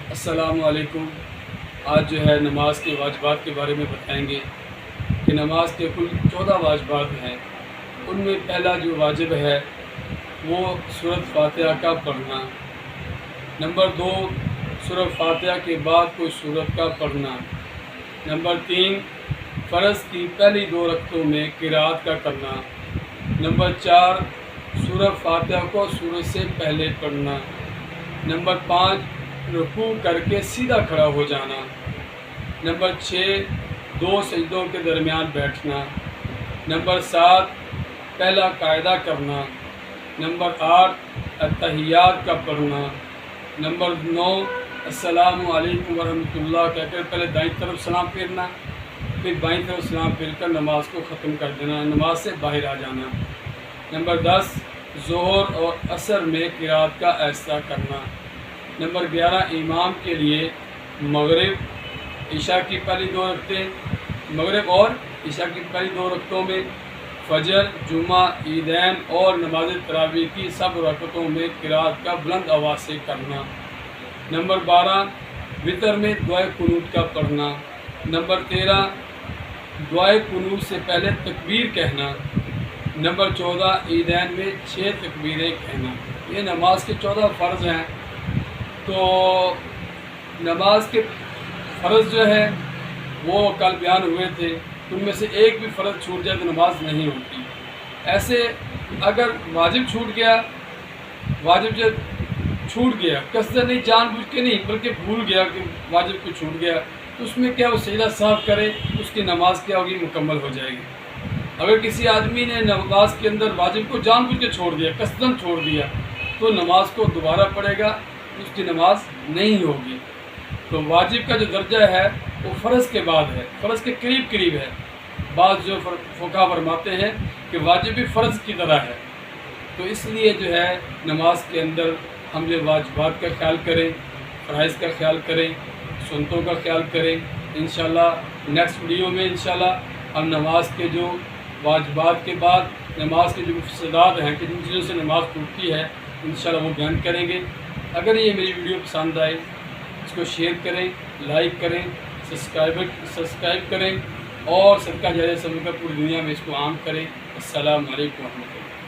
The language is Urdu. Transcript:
السلام علیکم۔ آج جو ہے نماز کے واجبات کے بارے میں بتائیں گے کہ نماز کے کل 14 واجبات ہیں۔ ان میں پہلا جو واجب ہے وہ سورۃ فاتحہ کا پڑھنا۔ نمبر 2، سورۃ فاتحہ کے بعد کوئی سورت کا پڑھنا۔ نمبر 3، فرض کی پہلی 2 رکعتوں میں قرات کا کرنا۔ نمبر 4، سورۃ فاتحہ کو سورت سے پہلے پڑھنا۔ نمبر 5، رکوع کر کے سیدھا کھڑا ہو جانا۔ نمبر 6، 2 سجدوں کے درمیان بیٹھنا۔ نمبر 7، پہلا قاعدہ کرنا۔ نمبر 8، اتحیات کا پڑھنا۔ نمبر 9، السلام علیکم ورحمۃ اللہ کہہ کر پہلے دائیں طرف سلام پھیرنا، پھر بائیں طرف سلام پھیر کر نماز کو ختم کر دینا، نماز سے باہر آ جانا۔ نمبر 10، ظہر اور عصر میں قرات کا ایسا کرنا۔ نمبر 11، امام کے لیے مغرب عشاء کی پہلی 2 رکعتیں، مغرب اور عشاء کی پہلی 2 رکعتوں میں، فجر، جمعہ، عیدین اور نماز تراویح کی سب رکعتوں میں قرات کا بلند آواز سے کرنا۔ نمبر 12، وتر میں دعائے قنوت کا پڑھنا۔ نمبر 13، دعائے قنوت سے پہلے تکبیر کہنا۔ نمبر 14، عیدین میں 6 تکبیریں کہنا۔ یہ نماز کے 14 فرض ہیں۔ تو نماز کے فرض جو ہے وہ کل بیان ہوئے تھے، ان میں سے ایک بھی فرض چھوٹ جائے تو نماز نہیں ہوتی۔ ایسے اگر واجب چھوٹ گیا، واجب جو چھوٹ گیا قصدن نہیں، جان بوجھ کے نہیں بلکہ بھول گیا کہ واجب کو چھوٹ گیا، تو اس میں کیا وہ سجدہ صاحب کرے، اس کی نماز کیا ہوگی، مکمل ہو جائے گی۔ اگر کسی آدمی نے نماز کے اندر واجب کو جان بوجھ کے چھوڑ دیا، قصدن چھوڑ دیا، تو نماز کو دوبارہ پڑھے گا، اس کی نماز نہیں ہوگی۔ تو واجب کا جو درجہ ہے وہ فرض کے بعد ہے، فرض کے قریب قریب ہے۔ بعض جو فقہا فرماتے ہیں کہ واجب بھی فرض کی طرح ہے۔ تو اس لیے جو ہے نماز کے اندر ہم جو واجبات کا خیال کریں، فرائض کا خیال کریں، سنتوں کا خیال کریں۔ انشاءاللہ نیکسٹ ویڈیو میں انشاءاللہ ہم نماز کے جو واجبات کے بعد نماز کے جو مفسدات ہیں کہ جن چیزوں سے نماز ٹوٹتی ہے، انشاءاللہ وہ بیان کریں گے۔ اگر یہ میری ویڈیو پسند آئے اس کو شیئر کریں، لائک کریں، سبسکرائب کریں اور صدقہ جاریہ سمجھ کر پوری دنیا میں اس کو عام کریں۔ السلام علیکم ورحمۃ اللہ۔